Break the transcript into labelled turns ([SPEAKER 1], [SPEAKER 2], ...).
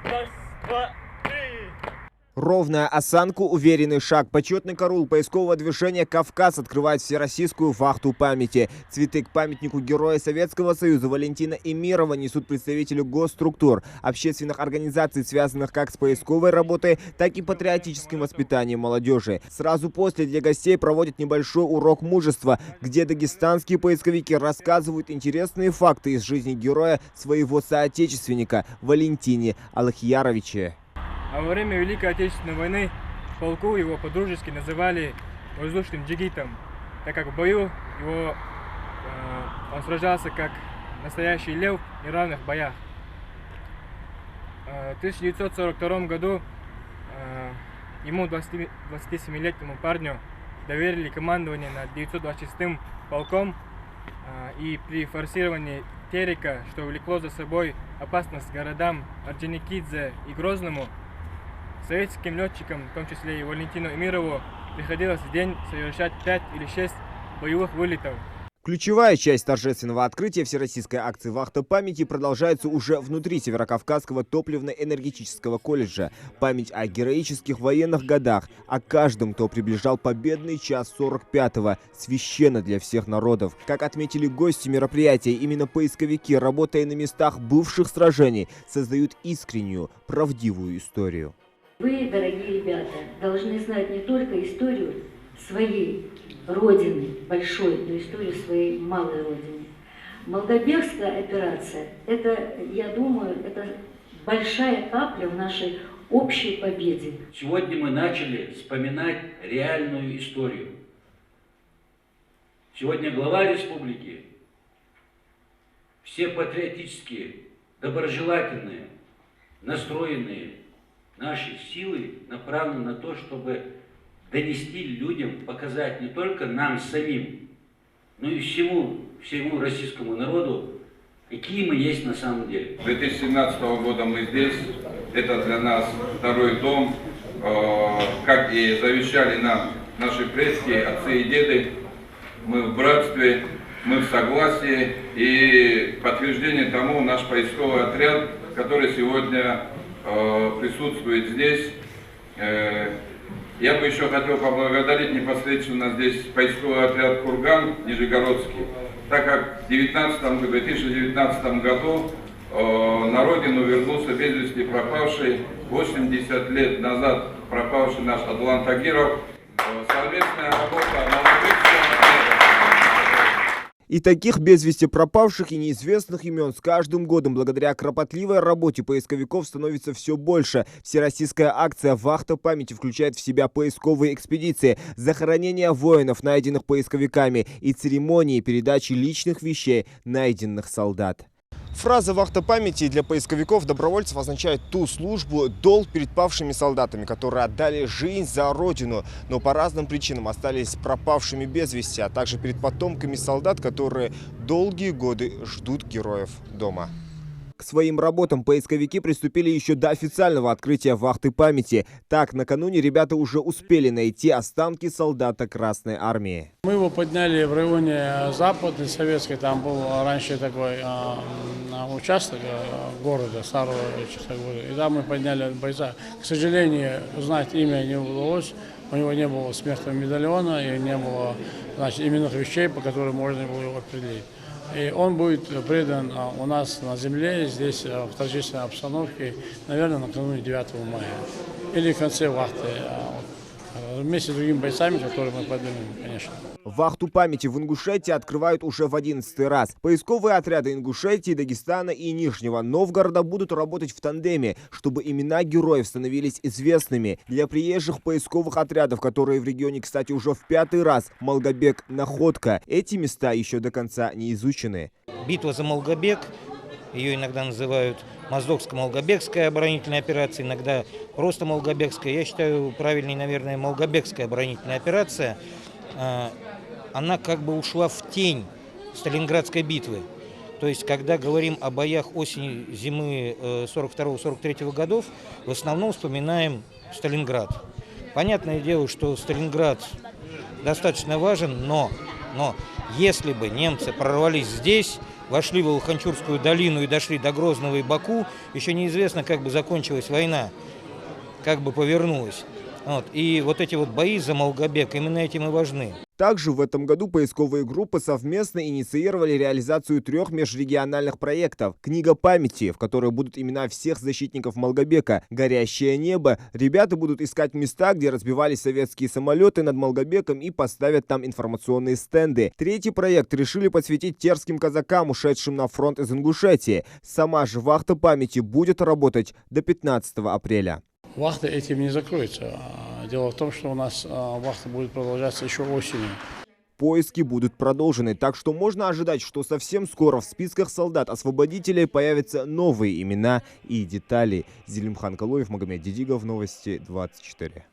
[SPEAKER 1] Раз, два, три.
[SPEAKER 2] Ровная осанка, уверенный шаг. Почетный караул поискового движения «Кавказ» открывает всероссийскую вахту памяти. Цветы к памятнику Героя Советского Союза Валентина Эмирова несут представители госструктур, общественных организаций, связанных как с поисковой работой, так и патриотическим воспитанием молодежи. Сразу после для гостей проводят небольшой урок мужества, где дагестанские поисковики рассказывают интересные факты из жизни героя своего соотечественника Валентине Алахьяровича.
[SPEAKER 3] А во время Великой Отечественной войны в полку его по-дружески называли воздушным джигитом, так как в бою он сражался как настоящий лев в неравных боях. В 1942 году ему, 27-летнему парню, доверили командование над 926-м полком, и при форсировании Терека, что влекло за собой опасность городам Орджоникидзе и Грозному, советским летчикам, в том числе и Валентину Эмирову, приходилось в день совершать 5 или 6 боевых вылетов.
[SPEAKER 2] Ключевая часть торжественного открытия всероссийской акции «Вахта памяти» продолжается уже внутри Северокавказского топливно-энергетического колледжа. Память о героических военных годах, о каждом, кто приближал победный час 45-го, священно для всех народов. Как отметили гости мероприятия, именно поисковики, работая на местах бывших сражений, создают искреннюю, правдивую историю.
[SPEAKER 4] Вы, дорогие ребята, должны знать не только историю своей родины, большой, но историю своей малой родины. Молгобекская операция, это, я думаю, это большая капля в нашей общей победе.
[SPEAKER 5] Сегодня мы начали вспоминать реальную историю. Сегодня глава республики, все патриотические, доброжелательные, настроенные наши силы направлены на то, чтобы донести людям, показать не только нам самим, но и всему российскому народу, какие мы есть на самом деле.
[SPEAKER 6] 2017 года мы здесь, это для нас второй дом, как и завещали нам наши предки, отцы и деды. Мы в братстве, мы в согласии, и подтверждение тому наш поисковый отряд, который сегодня присутствует здесь. Я бы еще хотел поблагодарить непосредственно здесь поисковый отряд «Курган» Нижегородский, так как в 2019 году на родину вернулся без вести пропавший, 80 лет назад пропавший наш Адлан Тагиров. Совместная работа на
[SPEAKER 2] И таких без вести пропавших и неизвестных имен с каждым годом благодаря кропотливой работе поисковиков становится все больше. Всероссийская акция «Вахта памяти» включает в себя поисковые экспедиции, захоронения воинов, найденных поисковиками, и церемонии передачи личных вещей найденных солдат. Фраза «Вахта памяти» для поисковиков-добровольцев означает ту службу, долг перед павшими солдатами, которые отдали жизнь за Родину, но по разным причинам остались пропавшими без вести, а также перед потомками солдат, которые долгие годы ждут героев дома. К своим работам поисковики приступили еще до официального открытия «Вахты памяти». Так, накануне ребята уже успели найти останки солдата Красной Армии.
[SPEAKER 7] Мы его подняли в районе Западной Советской, там был раньше такой участок города, старого города, и там мы подняли бойца. К сожалению, узнать имя не удалось, у него не было смертного медальона и не было, значит, именных вещей, по которым можно было его определить. И он будет предан у нас на земле, здесь в торжественной обстановке, наверное, накануне 9 мая. Или в конце вахты, вместе с другими бойцами, которые мы поднимем, конечно.
[SPEAKER 2] Вахту памяти в Ингушетии открывают уже в 11-й раз. Поисковые отряды Ингушетии, Дагестана и Нижнего Новгорода будут работать в тандеме, чтобы имена героев становились известными. Для приезжих поисковых отрядов, которые в регионе, кстати, уже в 5-й раз, Молгобек, Находка, эти места еще до конца не изучены.
[SPEAKER 8] Битва за Молгобек, ее иногда называют Моздокско-Молгобекская оборонительная операция, иногда просто Молгобекская. Я считаю, правильней, наверное, Молгобекская оборонительная операция. Она как бы ушла в тень Сталинградской битвы. То есть, когда говорим о боях осени-зимы 42-43 годов, в основном вспоминаем Сталинград. Понятное дело, что Сталинград достаточно важен, но если бы немцы прорвались здесь, вошли в Алханчурскую долину и дошли до Грозного и Баку, еще неизвестно, как бы закончилась война, как бы повернулась. И вот эти вот бои за Малгобек именно этим и важны.
[SPEAKER 2] Также в этом году поисковые группы совместно инициировали реализацию 3 межрегиональных проектов. Книга памяти, в которой будут имена всех защитников Малгобека. Горящее небо. Ребята будут искать места, где разбивались советские самолеты над Малгобеком, и поставят там информационные стенды. 3-й проект решили посвятить терским казакам, ушедшим на фронт из Ингушетии. Сама же вахта памяти будет работать до 15 апреля.
[SPEAKER 7] Вахта этим не закроется. Дело в том, что у нас вахта будет продолжаться еще осенью.
[SPEAKER 2] Поиски будут продолжены, так что можно ожидать, что совсем скоро в списках солдат-освободителей появятся новые имена и детали. Зелимхан Калоев, Магомед Дидигов, Новости 24.